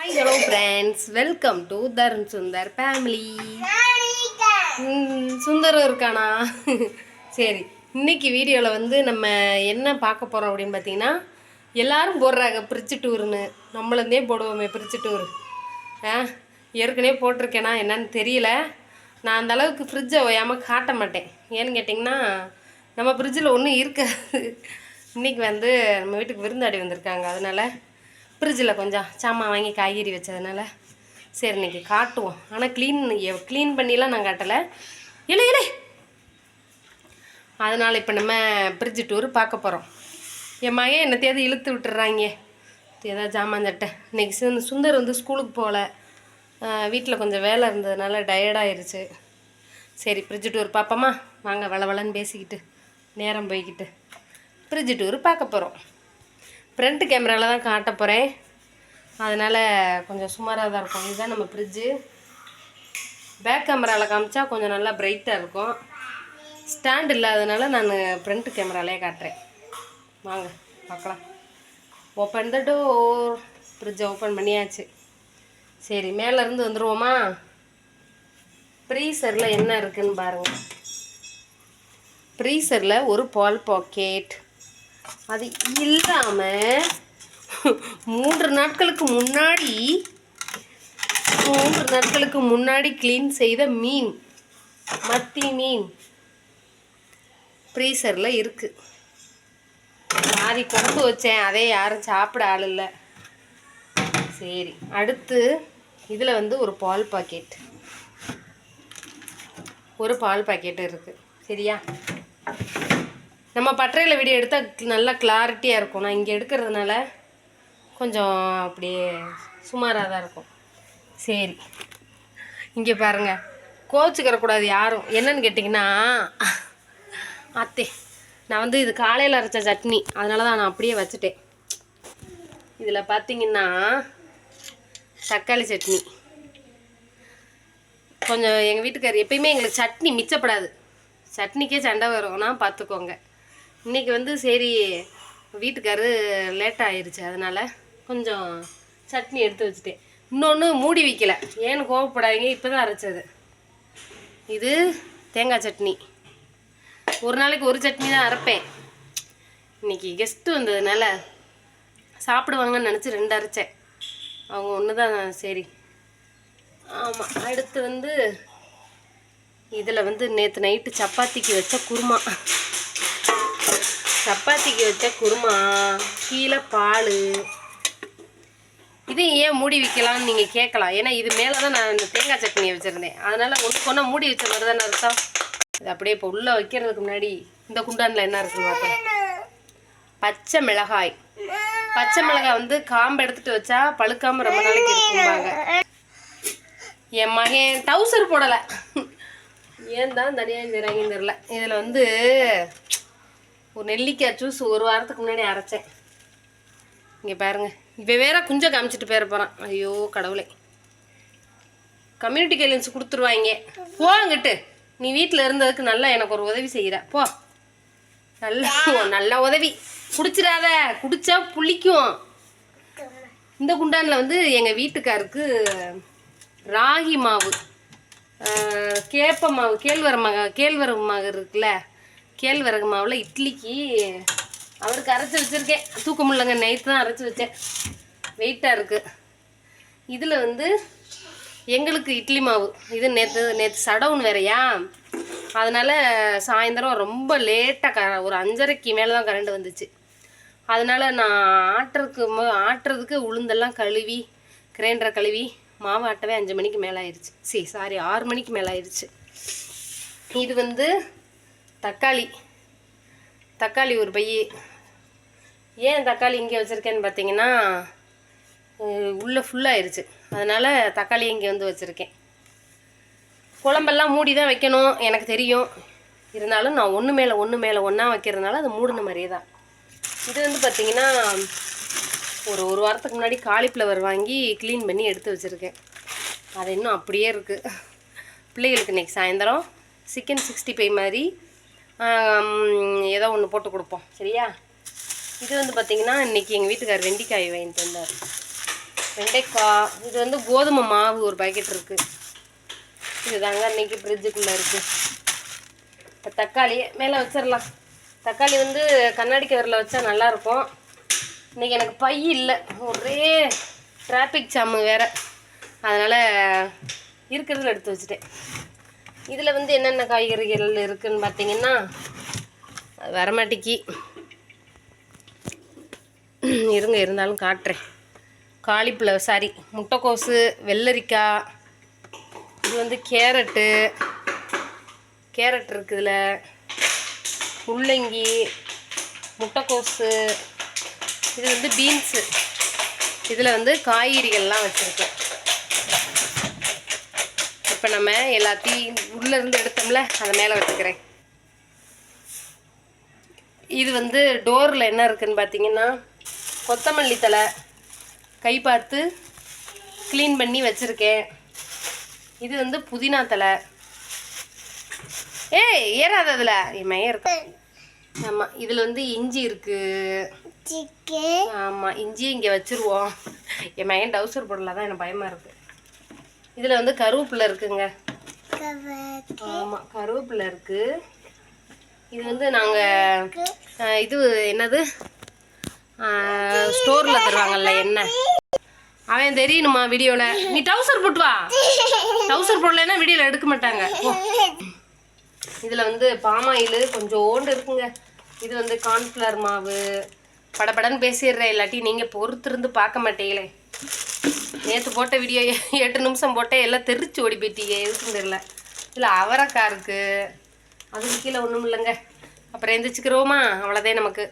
Hi, hello friends. Welcome to Dharun Sundar family. Sundaram இருக்கானா? சரி, இன்னைக்கு வீடியோவில் வந்து நம்ம என்ன பார்க்க போகிறோம் அப்படின்னு பார்த்தீங்கன்னா, எல்லாரும் போடுறாங்க பிரிட்ஜு டூர்னு. நம்மளந்தே போடுவோமே பிரிட்ஜு டூர். ஏற்கனவே போட்டிருக்கேனா என்னன்னு தெரியல. நான் அந்த அளவுக்கு ஃப்ரிட்ஜை ஓயாமல் காட்ட மாட்டேன். ஏன்னு கேட்டிங்கன்னா, நம்ம ஃப்ரிட்ஜில் ஒன்றும் இருக்காது. இன்றைக்கி வந்து நம்ம வீட்டுக்கு விருந்தாடி வந்திருக்காங்க. அதனால் ஃப்ரிட்ஜில் கொஞ்சம் சாமான் வாங்கி காய்கறி வச்சதுனால சரி இன்றைக்கி காட்டுவோம். ஆனால் க்ளீன் பண்ணிலாம் நான் காட்டலை. இல்லை அதனால் இப்போ நம்ம ஃப்ரிட்ஜு டூர் பார்க்க போகிறோம். என் மகன் என்னத்தையாவது இழுத்து விட்டுறாங்க, ஏதாவது ஜாமான் சட்டை. இன்றைக்கி சுந்தர் வந்து ஸ்கூலுக்கு போகல, வீட்டில் கொஞ்சம் வேலை இருந்ததுனால டயர்டாயிருச்சு. சரி ஃப்ரிட்ஜு டூர் பார்ப்போமா? வாங்க வளவளன்னு பேசிக்கிட்டு நேரம் போய்கிட்டு ஃப்ரிட்ஜு டூர் பார்க்க போகிறோம். ஃப்ரண்ட் கேமராவில் தான் காட்ட போகிறேன், அதனால் கொஞ்சம் சுமாராக தான் இருக்கும். இதுதான் நம்ம ஃப்ரிட்ஜு. பேக் கேமராவில் காமிச்சா கொஞ்சம் நல்லா பிரைட்டாக இருக்கும். ஸ்டாண்ட் இல்லாததுனால நான் ஃப்ரண்ட் கேமராலே காட்டுறேன். வாங்க பார்க்கலாம். Open the door. ஃப்ரிட்ஜை ஓப்பன் பண்ணியாச்சு. சரி மேலேருந்து வந்துடுவோமா? ஃப்ரீசரில் என்ன இருக்குதுன்னு பாருங்கள். ஃப்ரீசரில் ஒரு பால் பாக்கெட். அது இல்லாமல் 3 நாட்களுக்கு முன்னாடி க்ளீன் செய்த மீன், மத்தி மீன் ஃப்ரீசரில் இருக்குது. பாதி கொண்டு வச்சேன், அதே யாரும் சாப்பிட ஆள் இல்லை. சரி அடுத்து இதில் வந்து ஒரு பால் பாக்கெட் இருக்குது. சரியா? நம்ம பட்டறையில் வீடியோ எடுத்தால் நல்லா கிளாரிட்டியாக இருக்கும். நான் இங்கே எடுக்கிறதுனால கொஞ்சம் அப்படியே சுமாராக தான் இருக்கும். சரி இங்கே பாருங்கள், கோச்சிக்கிறக்கூடாது யாரும். என்னன்னு கேட்டிங்கன்னா, நான் வந்து இது காலையில் அரைச்ச சட்னி, அதனால தான் நான் அப்படியே வச்சுட்டேன். இதில் பார்த்திங்கன்னா தக்காளி சட்னி. கொஞ்சம் எங்கள் வீட்டுக்காரர் எப்பயுமே எங்களுக்கு சட்னி மிச்சப்படாது, சட்னிக்கே சண்டை வரும்னா பார்த்துக்கோங்க. இன்றைக்கி வந்து சரி வீட்டுக்காரு லேட்டாக ஆயிடுச்சு, அதனால் கொஞ்சம் சட்னி எடுத்து வச்சுட்டேன். இன்னொன்று மூடி வைக்கல, ஏன்னு கோவப்படாதீங்க, இப்போ தான் அரைச்சது. இது தேங்காய் சட்னி. ஒரு நாளைக்கு ஒரு சட்னி தான் அரைப்பேன். இன்றைக்கி கெஸ்ட்டு வந்ததுனால சாப்பிடுவாங்கன்னு நினச்சி 2 அரைச்சேன். அவங்க ஒன்று தான். சரி ஆமாம். அடுத்து வந்து இதில் வந்து நேற்று நைட்டு சப்பாத்திக்கு வச்ச குருமா, கீழே பால். இது ஏன் மூடி வைக்கலான்னு நீங்கள் கேட்கலாம். ஏன்னா இது மேலே தான் நான் இந்த தேங்காய் சட்னியை வச்சுருந்தேன், அதனால் ஒன்று மூடி வச்ச மாதிரி தானே அர்த்தம். இது அப்படியே இப்போ உள்ளே வைக்கிறதுக்கு முன்னாடி இந்த குண்டானில் என்ன இருக்குன்னு பார்த்தேன். பச்சை மிளகாய் வந்து காம்பு எடுத்துகிட்டு வச்சா பழுக்காமல் ரொம்ப நாளைக்கு இருக்கும்பாங்க. என் மகன் டவுசர் போடலை, ஏன் தான் தனியாக செய்கிறாங்கன்னு தெரில. இதில் வந்து ஒரு நெல்லிக்காய் ஜூஸ் 1 வாரத்துக்கு முன்னாடி அரைச்சேன். இங்கே பாருங்கள், இப்போ வேற குஞ்சம் காமிச்சிட்டு போயிட போகிறான். ஐயோ கடவுளே, கம்யூனிட்டி கைலன்ஸ் கொடுத்துருவாங்க. போங்கிட்டு நீ வீட்டில் இருந்ததுக்கு நல்லா எனக்கு ஒரு உதவி செய்கிற, போ. நல்ல உதவி. குடிச்சிடாத, குடித்தா புளிக்கும். இந்த குண்டானில் வந்து எங்கள் வீட்டுக்காருக்கு ராகி மாவு, கேப்ப மாவு, கேழ்வரகு மாவு இருக்குல்ல, கேழ்வரகு மாவில் இட்லிக்கு அவருக்கு அரைச்சி வச்சுருக்கேன். தூக்க முடியலங்க, நைட்டு தான் அரைச்சி வச்சேன், வெயிட்டாக இருக்குது. இதில் வந்து எங்களுக்கு இட்லி மாவு. இது நேற்று சடவுன் வேறையா, அதனால் சாயந்தரம் ரொம்ப லேட்டாக ஒரு 5:30க்கு மேலே தான் கரண்ட் வந்துச்சு. அதனால் நான் ஆட்டுறதுக்கு உளுந்தெல்லாம் கழுவி கிரைண்டரை கழுவி மாவு ஆட்டவே 5 மணிக்கு மேலே ஆயிடுச்சு. 6 மணிக்கு மேலே ஆயிடுச்சு. இது வந்து தக்காளி ஒரு பை. ஏன் தக்காளி இங்கே வச்சுருக்கேன்னு பார்த்தீங்கன்னா, உள்ளே ஃபுல்லாகிடுச்சு, அதனால் தக்காளி இங்கே வந்து வச்சுருக்கேன். குழம்பெல்லாம் மூடி தான் வைக்கணும் எனக்கு தெரியும், இருந்தாலும் நான் ஒன்று மேலே ஒன்றா வைக்கிறதுனால அது மூடின மாதிரியே தான். இது வந்து பார்த்திங்கன்னா ஒரு வாரத்துக்கு முன்னாடி காலிஃப்ளவர் வாங்கி க்ளீன் பண்ணி எடுத்து வச்சுருக்கேன். அது இன்னும் அப்படியே இருக்குது. பிள்ளைகளுக்கு இன்றைக்கி சாயந்தரம் சிக்கன் 65 மாதிரி ஏதோ ஒன்று போட்டு கொடுப்போம். சரியா? இது வந்து பார்த்திங்கன்னா இன்றைக்கி எங்கள் வீட்டுக்காரர் வெண்டைக்காய் வாங்கிட்டு வந்தார். வெண்டைக்காய். இது வந்து கோதுமை மாவு ஒரு பாக்கெட் இருக்குது. இதுதாங்க அன்றைக்கி ஃப்ரிட்ஜுக்குள்ளே இருக்குது. இப்போ தக்காளி மேலே வச்சிடலாம். தக்காளி வந்து கண்ணாடி கவரில் வச்சா நல்லாயிருக்கும். இன்றைக்கி எனக்கு பை இல்லை, ஒரே டிராஃபிக் ஜாமு வேறு, அதனால் இருக்கிறதுல எடுத்து வச்சுட்டேன். இதில் வந்து என்னென்ன காய்கறிகள் இருக்குதுன்னு பார்த்தீங்கன்னா அது வரமாட்டிக்கு இருங்க, இருந்தாலும் காட்டுறேன். காலிஃப்ளவர், சாரி, முட்டைக்கோசு, வெள்ளரிக்காய், இது வந்து கேரட் இருக்குதுல, முள்ளங்கி, முட்டைக்கோசு, இது வந்து பீன்ஸு. இதில் வந்து காய்கறிகள்லாம் வச்சுருக்கேன். இப்போ நம்ம எல்லாத்தையும் உள்ளேருந்து எடுத்தோம்ல, அதை மேலே வச்சுக்கிறேன். இது வந்து டோரில் என்ன இருக்குதுன்னு பார்த்தீங்கன்னா கொத்தமல்லி தழை கை பார்த்து க்ளீன் பண்ணி வச்சுருக்கேன். இது வந்து புதினா தழை. ஏய் ஏறாத அதில் என் மையம் இருக்கு. ஆமாம், இதில் வந்து இஞ்சி இருக்குது. ஆமாம், இஞ்சியை இங்கே வச்சுருவோம். என் மையன் டவுசர் போடல தான் எனக்கு பயமாக இருக்குது. இதில் வந்து கருவேப்பிலை இருக்குங்க. ஆமாம், கருவேப்பிலை இருக்குது. இது வந்து நாங்கள் இது என்னது ஸ்டோரில் தருவாங்கல்ல எண்ணெய், அவன் தெரியணுமா வீடியோவில். நீ டவுசர் போட்டு வா. டவுசர் போடலைன்னா வீடியோவில் எடுக்க மாட்டாங்க. இதில் வந்து பாமாயில் கொஞ்சோண்டு இருக்குங்க. இது வந்து கார்ன்ஃப்ளவர் மாவு. படப்படன்னு பேசிடுறேன், இல்லாட்டி நீங்கள் பொறுத்திருந்து பார்க்க மாட்டீங்களே. நேற்று போட்ட வீடியோ 8 நிமிஷம் போட்டேன், எல்லாம் தெரிச்சு ஓடி போயிட்டீங்க, எதுக்கும் தெரியல. இதில் அவரைக்காய் இருக்குது. அதுக்கு கீழே ஒன்றும் இல்லைங்க. அப்புறம் எந்திரிச்சுக்கிறோமா, அவ்வளோதான். நமக்கு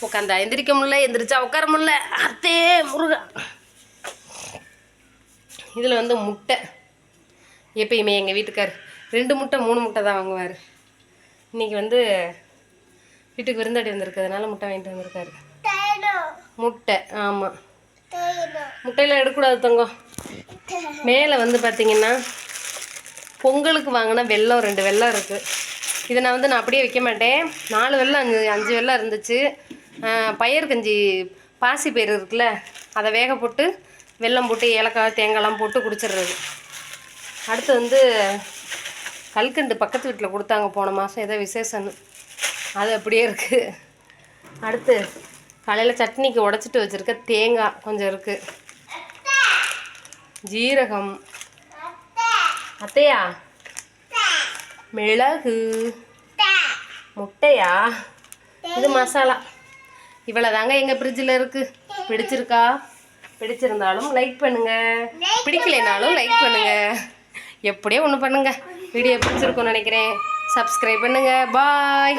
உட்காந்தா எந்திரிக்க முடியல, எந்திரிச்சா உட்கார முடியல. அத்தே முருகா. இதில் வந்து முட்டை. எப்பயுமே எங்கள் வீட்டுக்கார் 2 முட்டை 3 முட்டை தான் வாங்குவார். இன்றைக்கி வந்து வீட்டுக்கு விருந்தாடி வந்திருக்கிறதுனால முட்டை வாங்கிட்டு வந்திருக்காரு. முட்டை. ஆமாம், முட்டையெல்லாம் எடுக்கக்கூடாது தங்கம். மேலே வந்து பார்த்திங்கன்னா பொங்கலுக்கு வாங்கினா வெல்லம் 2 வெல்லம் இருக்குது. இதை நான் அப்படியே வைக்க மாட்டேன். 4 வெல்லம் 5 வெல்லம் இருந்துச்சு. பயிர் கஞ்சி பாசி பயிர் இருக்குல்ல, அதை வேக போட்டு வெல்லம் போட்டு ஏலக்காய் தேங்காய்லாம் போட்டு குடிச்சிடுறது. அடுத்து வந்து கல்கண்டு பக்கத்து வீட்டில் கொடுத்தாங்க போன மாதம், ஏதோ விசேஷம்னு, அது அப்படியே இருக்குது. அடுத்து காலையில் சட்னிக்கு உடச்சிட்டு வச்சுருக்க தேங்காய் கொஞ்சம் இருக்குது. ஜீரகம், அத்தையா, மிளகு, முட்டையா, இது மசாலா. இவ்வளோ தாங்க எங்கள் ஃப்ரிட்ஜில் இருக்குது. பிடிச்சிருக்கா? பிடிச்சிருந்தாலும் லைக் பண்ணுங்கள், பிடிக்கலைனாலும் லைக் பண்ணுங்கள். எப்படியோ ஒன்று பண்ணுங்கள். வீடியோ பிடிச்சிருக்குன்னு நினைக்கிறேன். சப்ஸ்கிரைப் பண்ணுங்கள். பாய்.